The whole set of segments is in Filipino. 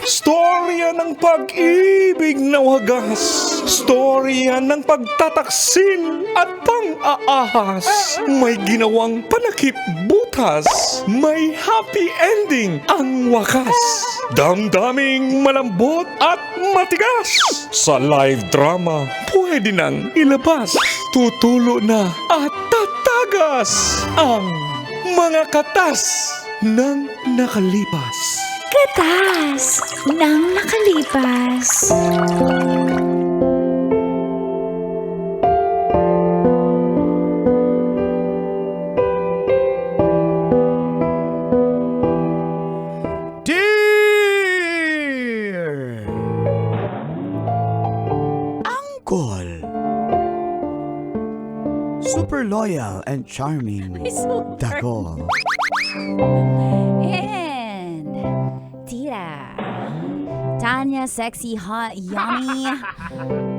Storya ng pag-ibig na wagas. Storya ng pagtataksil at pang-aahas. May ginawang panakip butas. May happy ending ang wakas. Damdaming malambot at matigas. Sa live drama, pwede nang ilabas. Tutulo na at tatagas ang mga katas ng nakalipas. Katas ng nakalipas. Dear Uncle, super loyal and charming Dagol. And Tita, Tanya, sexy, hot, yummy.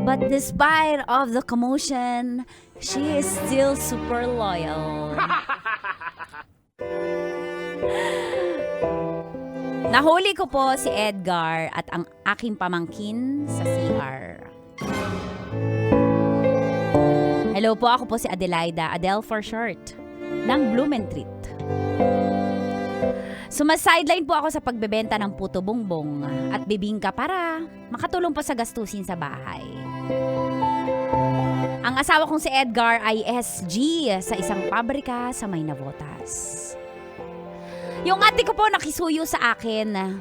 But despite of the commotion, she is still super loyal. Nahuli ko po si Edgar at ang aking pamangkin sa CR. Hello po, ako po si Adelaida, Adele for short, ng Blumentritt. Sumasideline po ako sa pagbebenta ng puto bongbong at bibingka para makatulong po sa gastusin sa bahay. Ang asawa kong si Edgar ay SG sa isang pabrika sa May Navotas. Yung ate ko po nakisuyo sa akin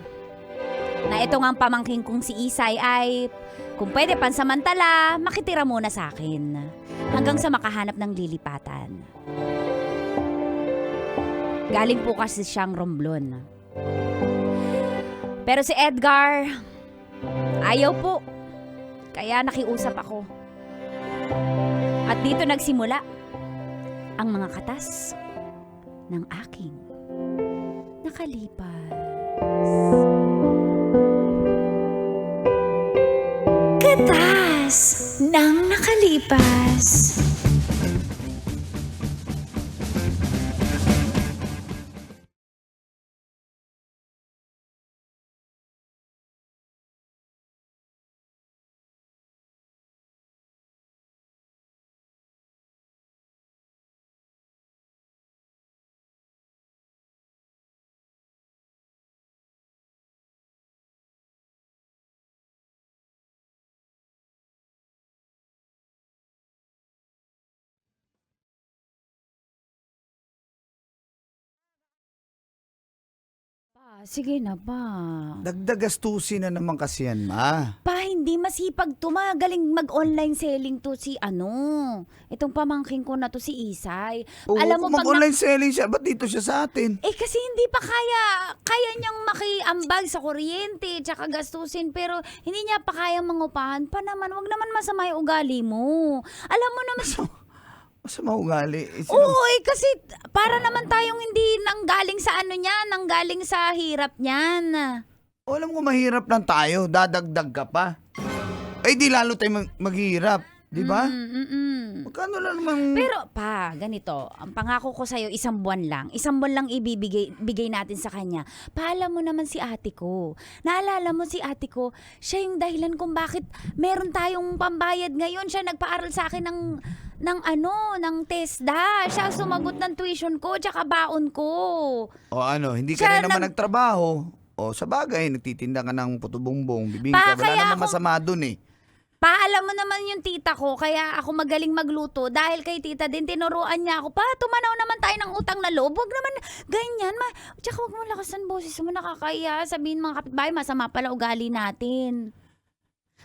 na ito nga ang pamangkin kong si Isay ay kung pwede pansamantala makitira muna sa akin hanggang sa makahanap ng lilipatan. Galing po kasi siyang Romblon. Pero si Edgar, ayaw po. Kaya nakiusap ako. At dito nagsimula ang mga katas ng aking nakalipas. Katas ng nakalipas. Sige na ba? Dagdag gastusin na naman kasi yan, ma. Pa, hindi masipag to. Magaling mag-online selling to si itong pamangkin ko na to si Isay. Oo, Alam mo, kung pag mag-online selling siya, ba't dito siya sa atin? kasi hindi pa kaya niyang makiambag sa kuryente tsaka gastusin, pero hindi niya pa kayang mangupahan. Pa naman, wag naman masama yung ugali mo. Alam mo naman, Masama ugali. oo, kasi para naman tayong hindi nanggaling sa nanggaling sa hirap niyan. Alam ko mahirap lang tayo, dadagdag ka pa. Ay di lalo tayo maghihirap, di ba? Magkano lang naman... Pero pa, ganito, ang pangako ko sa'yo, isang buwan lang ibibigay natin sa kanya. Paalam mo naman si ate ko. Naalala mo si ate ko, siya yung dahilan kung bakit meron tayong pambayad ngayon. Siya nagpaaral sa akin ng TESDA. Siya sumagot ng tuition ko, tsaka baon ko. O ano, hindi ka Siya rin naman nagtrabaho. O sa bagay, nagtitinda ka ng puto bongbong, bibingka. Wala naman masama dun eh. Paalam mo naman yung tita ko, kaya ako magaling magluto. Dahil kay tita din, tinuruan niya ako. Pa, tumanaw naman tayo ng utang na loob. Huwag naman ganyan. Tsaka huwag mo lakasan boses mo, nakakaya. Sabihin mga kapitbahay, masama pala ugali natin.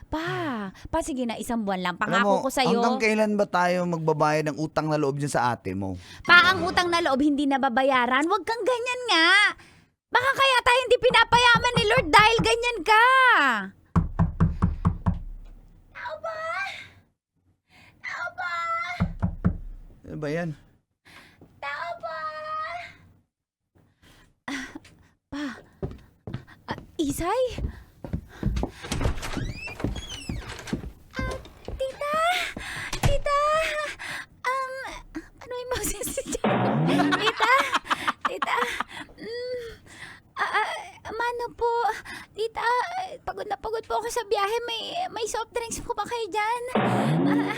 Pa, sige na, isang buwan lang. Pangako ko sa'yo. Hanggang kailan ba tayo magbabayad ng utang na loob dyan sa ate mo? Pa, ang utang na loob hindi nababayaran. Huwag kang ganyan nga. Baka kaya tayo hindi pinapayaman ni Lord dahil ganyan ka. Tao ba? Ano ba yan? Tao ba? Isay? Tita, ano yung boses niya? Tita, mano po, tita, pagod na pagod po ako sa biyahe. May soft drinks po ba kayo dyan?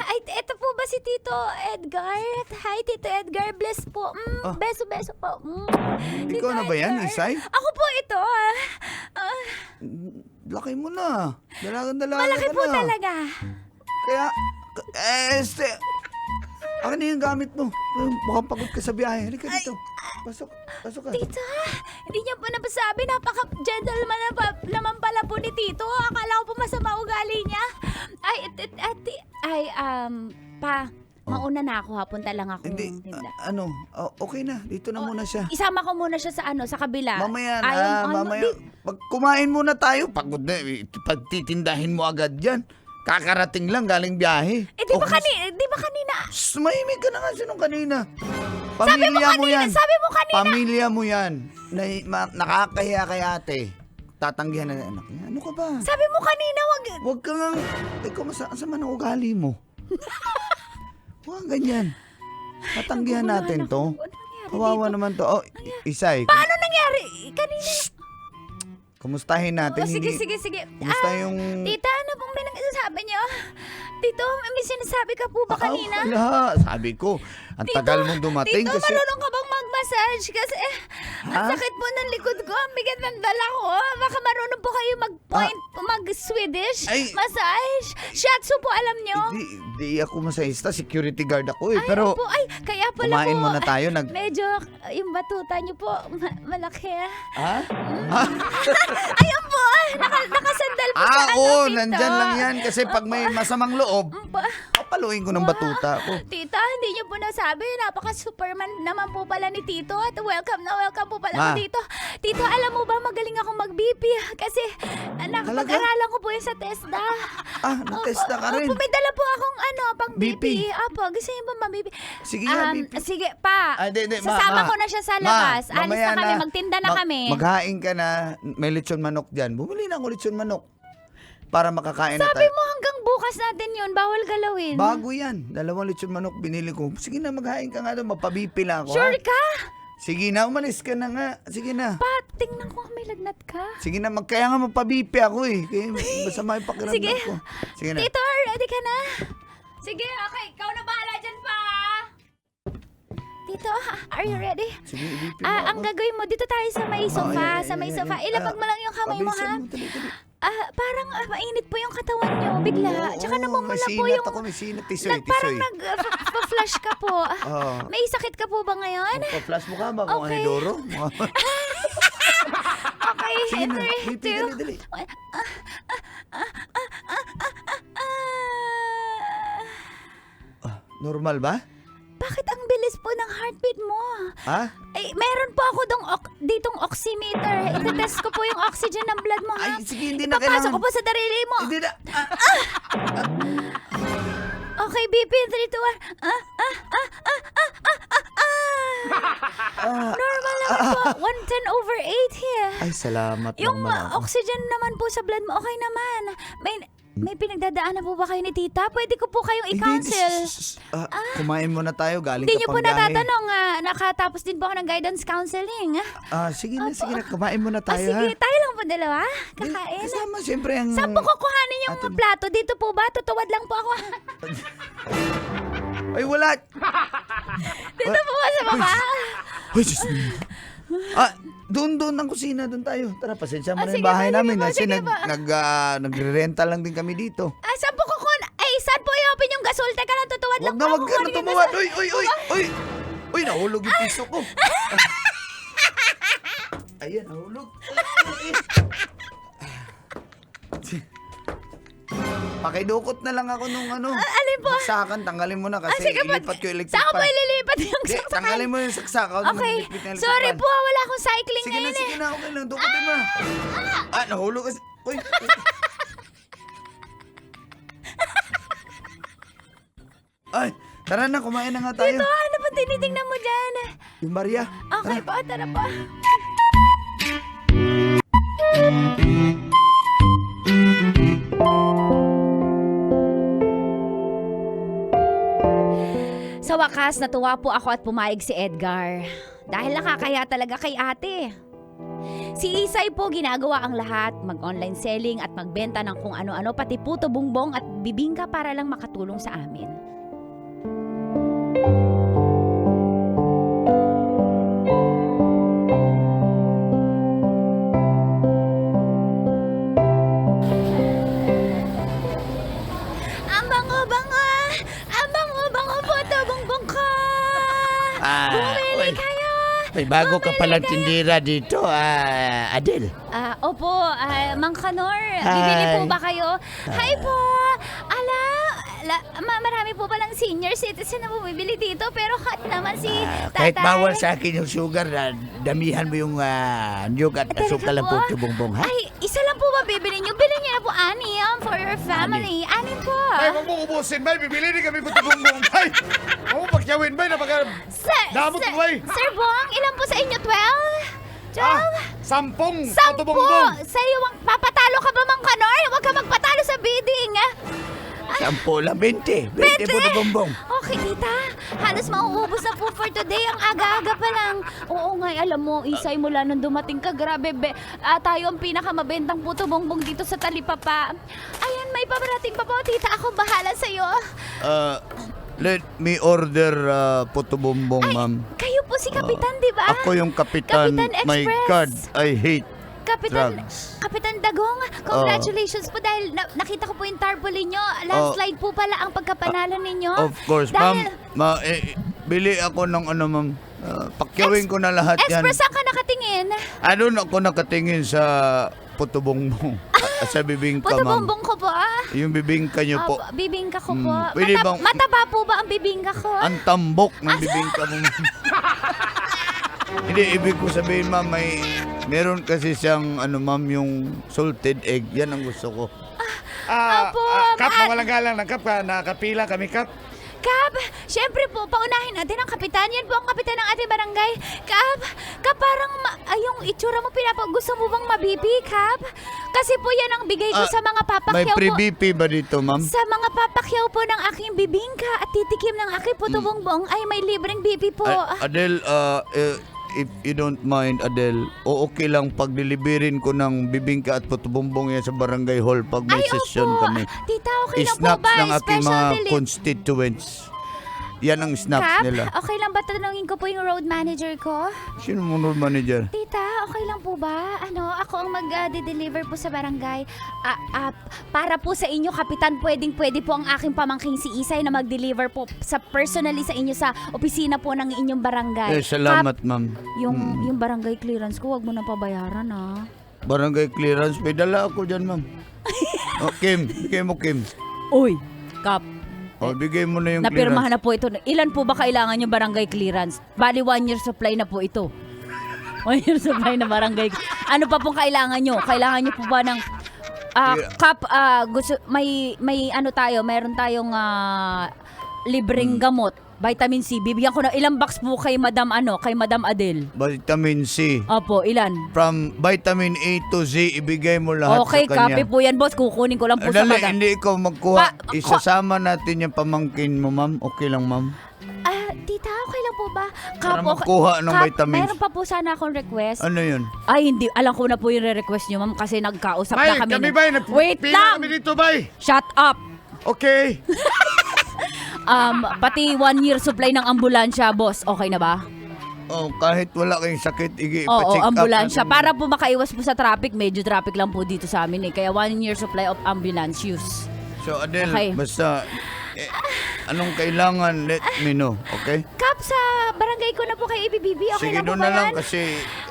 Ay, eto po ba si Tito Edgar? Hi, Tito Edgar. Bless po. Beso po. Ikaw na ba yan, Edgar. Isay? Ako po ito. Laki mo na. Dalagan-dalaga Malaki ka po na. talaga. Kaya, akin na yung gamit mo. Mukhang pagod ka sa biyahe. Halika dito. Pasok ka. Tito, hindi niyo po napasabi. Napaka-gentleman naman pala po ni Tito. Akala ko po masama ugali niya. Pa, mauna na ako ha. Punta lang ako. Hindi, okay na. Dito na muna siya. Isama ko muna siya sa kabila. Mamaya na, mamaya. Pag kumain muna tayo, pagod na. Pagtitindahin mo agad yan. Kakarating lang, galing biyahe. Di ba kanina? Mahimik ka na nga sinong kanina. Sabi mo kanina. Pamilya mo yan. Nakakahiya kay ate. Tatanggihan na anak niya. Ano ka ba? Sabi mo kanina, wag... Huwag ka nga. Ikaw, masama ng ugali mo. Huwag ganyan. Tatanggihan natin to. Kawawa naman to. Oh, Isay. Paano nangyari? Kanina... Kumustahin natin. sige. Kumusta yung... Tita, ano pong pinag-isasabi niyo? Tito, may sinasabi ka po ba kanina? Wala. Sabi ko, ang tagal mong dumating Tito, kasi... marunong ka bang mag-massage? Kasi ang sakit po ng likod ko. Ang bigat ng dala ko. Baka marunong po kayo mag-Swedish massage. Shiatsu po, alam niyo? Di ako masahista. Security guard ako eh. Pero kaya pala kumain po. muna tayo. Medyo yung batuta niyo po malaki. Ha? Ayun po, nakasandal po sa Oo, Tito. nandyan lang yan. Kasi pag may masamang loob, papaluin ko ng batuta ko. Tita, hindi niyo po nasabi. Napaka-superman naman po pala ni Tito. At welcome po pala ako dito. Tito, alam mo ba, magaling ako mag-BP. Kasi nakapag-aralan ko po yun sa TESDA. Na-testa ka rin. Opo, may dala po akong pang BP. BP. Apo, gusto niyo ba ma-BP? Sige nga, BP. Sige, pa. Sasama ko na siya sa labas. Alis na kami, magtinda na kami. Maghain ka na, may lechon manok dyan. Bumili na ako lechon manok. Para makakain na Sabi tayo. mo hanggang bukas natin yun. Bawal galawin. Bago yan. 2 lechon manok binili ko. Sige na, maghain ka nga doon. Mapabipi lang ako. Sure ka? Sige na, umalis ka na nga. Sige na. Pa, tingnan ko may lagnat ka. Sige na, kaya nga mapabipi ako eh. Kaya masama yung pakiramdam Sige. ko. Sige na. Tito, ready ka na? Sige, okay. Ikaw na bahala dyan pa. Tito, are you ready? Sige, ibipi mo Ang ako. gagawin mo, dito tayo sa may sofa. Sa may sofa. Ilapag mo lang yung kamay mo, ha? Dali. Parang mainit po yung katawan nyo. Bigla. Tsaka namumula po yung... May sinat. Tisoy. Parang nag-flash ka po. May sakit ka po ba ngayon? Pa-flash mo ka ba kung Okay. anidoro? Okay, Sige na, 3, bipi, 2, dali. Normal ba? Bakit ang bilis po ng heartbeat mo? Ha? Ay, meron po ako ditong oximeter. Itetest ko po yung oxygen ng blood mo, ha? Ay, sige, hindi na Ipapasok kailangan. ko po sa darili mo. Hindi na. Okay, BP, 3, 2, 1. Normal naman po. 110/8 here. Ay, salamat Yung naman ako. oxygen naman po sa blood mo, okay naman. May pinagdadaanan po ba kayo ni Tita? Pwede ko po kayong i-counsel. Kumain muna tayo, galing Hindi niyo ka po pang biyahe. natatanong, nakatapos din po ako ng guidance counseling. Sige na, kumain muna tayo Sige, ha. tayo lang po dalawa. Kakain. Kasama siyempre ang... Saan po kukuhanin yung Ate- plato? Dito po ba? Tutuwad lang po ako. Ay, wala. Dito po ba sa baba? Ay, Diyos mo. Doon ang kusina, doon tayo. Tara, pasensya mo na sige yung bahay po, namin. sige po, Kasi sige po. nagre-rental lang din kami dito. Saan po kukuhanin? Ay, saan po i-open yung gasol? Teka lang, tutuwad lang Huwag po na, ako. huwag ka na Kukuhanin yung tumuwad. gasol. Uy, nahulog yung piso ko. Ayan, nahulog. Pakidukot na lang ako nung Alin po? saksakan. Tanggalin mo na kasi Sige po. ilipat ko yung electric Saan ko po fan. ililipat yung Hindi, saksakan? tanggalin mo yung saksakan. Okay. Yung electric Sorry fan. po, wala akong cycling Sige na, ngayon eh. sige na. Okay lang. Dukutin mo na. Nahulog kasi. Uy. Ay, tara na. Kumain na nga tayo. Ito, ano ba tinitingnan mo dyan? Yung Maria. Okay po, tara po. Sa wakas, natuwa po ako at pumayag si Edgar. Dahil nakakaya talaga kay ate. Si Isay po ginagawa ang lahat, mag-online selling at magbenta ng kung ano-ano, pati puto bongbong at bibingka para lang makatulong sa amin. Ang bango-bango! Ang bango-bango puto bongbong ko! Bumili kayo! May bago ka palang tindira dito, Adel. Opo, Mang Kanor, Hi. bibili po ba kayo? Hi po! Marami po palang senior citizen na bumibili dito, pero hot naman si tatay. Kahit bawal sa akin yung sugar, damihan mo yung niyog at Talaga asukal ng po? puto bongbong, ha? Ay, isa lang po ba bibili niyo? Bilhin niyo na po anim for your family. Anim po. Ay, huwag mo ubusin, bay. Bibili din kami puto bongbong, bay. Huwag mo pakyawin, bay. Damot mo, bay. Sir Bong, ilan po sa inyo? 12? 12? Sampung puto Sampo! bongbong. Sa'yo, papatalo ka ba, Mang Kanor? Huwag ka magpatalo sa bidding. 10 lang, 20. 20 puto bongbong. Okay, tita. Halos mauubos na po for today. Ang aga-aga pa lang. Oo nga, alam mo, Isay, mula nung dumating ka, grabe, tayo ang pinakamabentang puto bongbong dito sa Talipapa. Ayan, may paparating pa po, tita. Ako bahala sa'yo. Let me order puto bongbong, ma'am. Kayo po si Kapitan, di ba? Ako yung kapitan. Kapitan My Express. God, I hate Kapitan, drugs. Kapitan Dagong, congratulations po dahil nakita ko po yung tarpaulin nyo. Landslide po pala ang pagkapanalo ninyo. Of course, Dahil- ma'am. Bili ako ng ma'am. Pakyawin ko na lahat yan. Express, saan ka nakatingin? Ano na ako nakatingin sa puto bongbong? Sa bibingka, Puto ma'am. bongbong ko po, Yung bibingka niyo po. Bibingka ko po. Pwede bang- Mataba po ba ang bibingka ko? Ang tambok ng bibingka mo, ma'am. Hindi, ibig ko sabihin, ma'am, meron kasi siyang, ma'am, yung salted egg. Yan ang gusto ko. Opo, Kap, mawalang galang ng Kap. Nakapila kami, Kap. Kap, syempre po, paunahin natin ang kapitan. Yan po ang kapitan ng ating barangay. Kap, parang yung itsura mo, gusto mo bang mabibi, Kap? Kasi po yan ang bigay ko sa mga May papakyaw po. pre-BP ba dito, ma'am? Sa mga papakyaw po ng aking bibingka at titikim ng aking puto bongbong ay may libreng BP po. Adel, if you don't mind, Adel, okay lang pag deliverin ko ng bibingka at puto bongbong yan sa barangay hall pag may session opo. kami. Tita, okay lang po Snacks ba? ng aking Special mga deli- constituents. Yan ang snacks Kap, nila. okay lang ba tanungin ko po yung road manager ko? Sino mo road manager? Tita, okay lang po ba? Ako ang mag-deliver po sa barangay. Para po sa inyo, Kapitan, pwede po ang aking pamangking si Isay na mag-deliver po personally sa inyo sa opisina po ng inyong barangay. Salamat, ma'am. Yung barangay clearance ko, wag mo na pabayaran, ha? Barangay clearance, may dala ako dyan, ma'am. Kim, bigay mo, Kim. Uy, Kap, Bigay mo na yung napirmahan clearance. na po ito. Ilan po ba kailangan yung barangay clearance? Bali, 1 year supply na po ito. 1 year supply na barangay. Ano pa pong kailangan nyo? Kailangan nyo po ba ng Kap, mayroon tayong libreng gamot, vitamin C. Bibigyan ko na ilang box po kay Madam Adel. Vitamin C. Opo, ilan? From vitamin A to Z, ibigay mo lahat Okay, sa kanya. copy po yan, boss. Kukunin ko lang po sa Dali, Madam. hindi ikaw magkuha. Isasama natin yung pamangkin mo, ma'am. Okay lang, ma'am. Tita, okay lang po ba? Para magkuha ng vitamins. Mayroon pa po sana akong request. Ano yun? Ay, hindi. Alam ko na po yung re-request nyo, ma'am, kasi nagkausap Bay, na kami. kami, ng- bay. Wait Pila lang! kami dito, bay. Shut up! Okay. Pati 1 year supply ng ambulansya, boss. Okay na ba? Kahit wala kayong sakit, Oo, ipa-check up. ambulansya. natin. Para po makaiwas po sa traffic. Medyo traffic lang po dito sa amin eh. Kaya 1 year supply of ambulance use. So, Adel, Okay. basta, anong kailangan, let me know, okay? Kap, sa barangay ko na po kayo ibibibi. Okay Sige, lang po doon ba na lang yan? kasi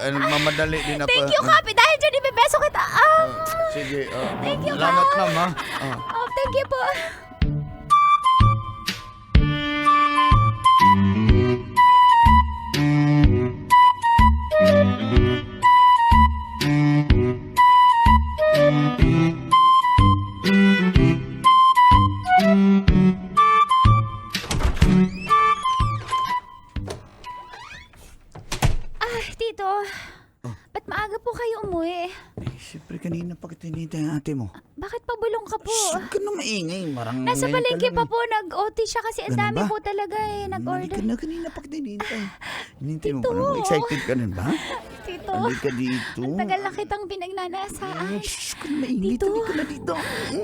mamadali din ako. Thank you, Kap. Dahil dyan ibebeso kita. Sige, Thank you, salamat, Kap. ma'am, ha? Thank you po. Tito, ba't maaga po kayo umuwi? Siyempre, kanina pa kita hinihintay ang ate mo. Bakit pa bulong ka po? Huwag ka na maingay, marang Nasa ngayon ka palengke lang pa eh. po, nag-OT siya kasi ang Ganun dami ba? po talaga eh, Mali nag-order. ka na, kanina pa kita hinihintay. Hinihintay mo Tito. pa naman. Excited ka rin ba? Tito. Halika dito. Ang tagal na kitang pinagnanasaan. Shhh, kung mainit, Dito. halika na dito.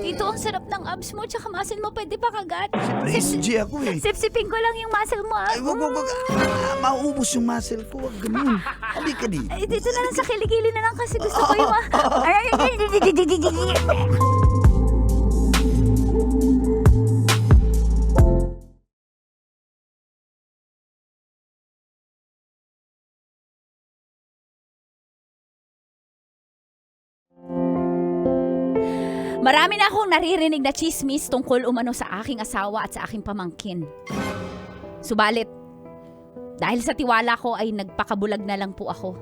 Tito, ang sarap ng abs mo, tsaka muscle mo, pwede pa kagat. SG ako eh. Sip-sipin ko lang yung muscle mo. Ay, wag. Mauubos yung muscle ko, wag ganun. Halika dito. Ay, dito na lang sa kilikili na lang kasi gusto ko yung... Marami na akong naririnig na chismis tungkol umano sa aking asawa at sa aking pamangkin. Subalit, dahil sa tiwala ko ay nagpakabulag na lang po ako.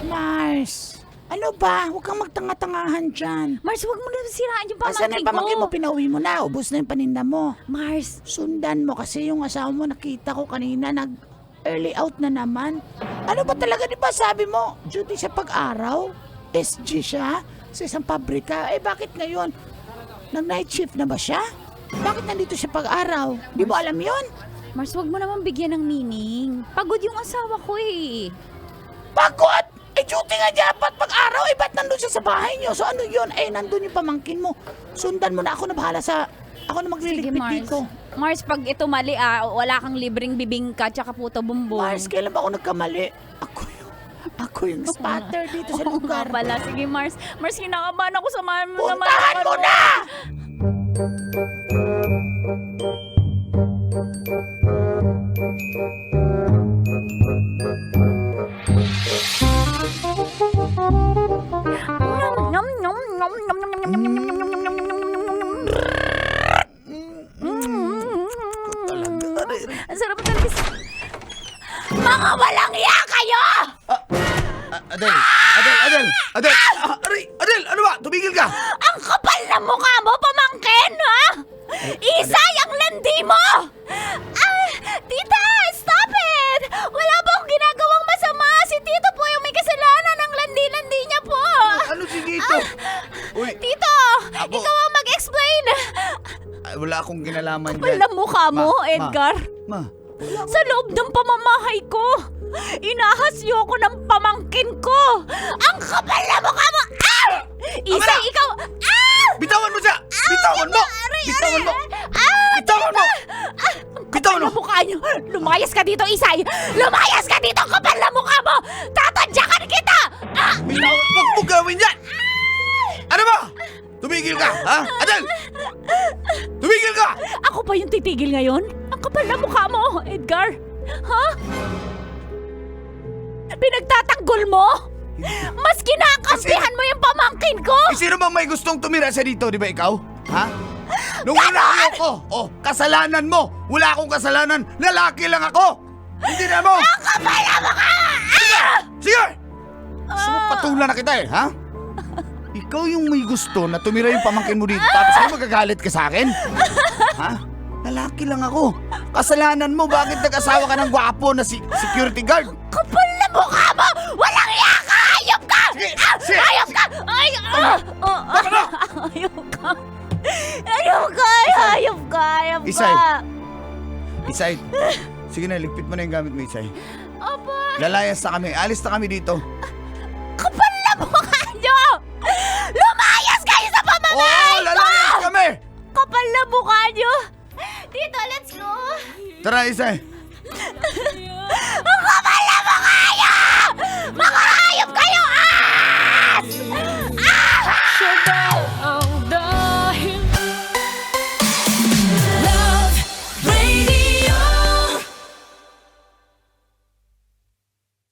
Mars, ano ba? Huwag kang magtanga-tangahan dyan. Mars, huwag mo na siraan yung Asan na pamangkin yung pamangkin ko. mo? Pinauwi mo na. Ubus na yung paninda mo. Mars, Sundan mo kasi yung asawa mo nakita ko kanina nag-early out na naman. Ano ba talaga, di ba sabi mo? Duty sa pag-araw? SG siya? Sa isang pabrika? Eh bakit ngayon? Nag-night shift na ba siya? Bakit nandito siya pag-araw? Di mo alam yon? Mars, huwag mo naman bigyan ng meaning. Pagod yung asawa ko eh. Pagod! Eh, duty nga dapat pag-araw. Eh, ba't nandun siya sa bahay niyo? So, ano yun? Eh, nandun yung pamangkin mo. Sundan mo na. Ako na bahala sa... Ako na Sige, magliligpit Mars. dito. Mars, pag ito mali wala kang libreng bibingka tsaka puto bumbong. Mars, kailan ba ako nagkamali? Ako yung spatter dito sa Oo nga lugar. pala. Sige, Mars. Mars, kinakabahan ako sa naman. Puntahan mo na! Nom, nom, nom, nom, nom, nom, nom, nom, nom, nom, nom, nom, nom, nom, nom. Ang sarap talaga. Mga walang iya kayo! Adel, ano ba? Tumigil ka! Ang kapal na mukha mo, pamangkin, ha? Isay ang landi mo! Ah, tita, stop it! Wala po akong ginagawang masama. Si Tito po yung may kasalanan ng landi-landi niya po. Ano sige ito? Uy, Tito, Ako- ikaw ang mag-explain. wala akong kinalaman Kapal na mukha mo, Edgar. Ma, Sa loob ng pamamahay ko, inahasyo ko ng pamangkin ko. Ang kapal na mukha mo! Ah! Isay, ikaw! Ah! bitawan mo siya! Bitawan mo! Bitawan mo! Bitawan mo! Bitawan mo! Ang mukha niyo! Lumayas ka dito, Isay! Lumayas ka dito! Ang kapal na mukha mo! Tatadyakan kita! Ah! Huwag mo gawin yan! Ano ba? Tumigil ka, ha? Adel! Tumigil ka! Ako pa yung titigil ngayon? Ang kapal na mukha mo, Edgar! Ha? Pinagtatanggol mo? Mas kinakampihan mo yung pamangkin ko! Eh, sino bang may gustong tumira sa dito, di ba ikaw? Ha? Nung una ako, kasalanan mo. Wala akong kasalanan. Lalaki lang ako. Hindi na mo. Ang kapal na mukha! Ah! Sige! Patulan na kita eh, ha? Ikaw yung may gusto na tumira yung pamangkin mo dito tapos ano magagalit ka sa akin? Ha? Lalaki lang ako. Kasalanan mo, bakit nag-asawa ka ng gwapo na security guard? Kapal na mukha mo! Walang iya ka! Hayop ka! Sige, Ah! sige. Hayop ka! Ay! Tama na! Hayop ka! Hayop ka! Hayop ka! Hayop ka! Isay. Isay, sige na, ligpit mo na yung gamit mo, Isay. Aba! Lalayas na kami. Alis na kami dito. Kapal na mukha nyo! Lumayas kayo sa pamamahay Oo, lalayas kami! Kapal na mukha nyo! Dito, let's go! Tara, Isay.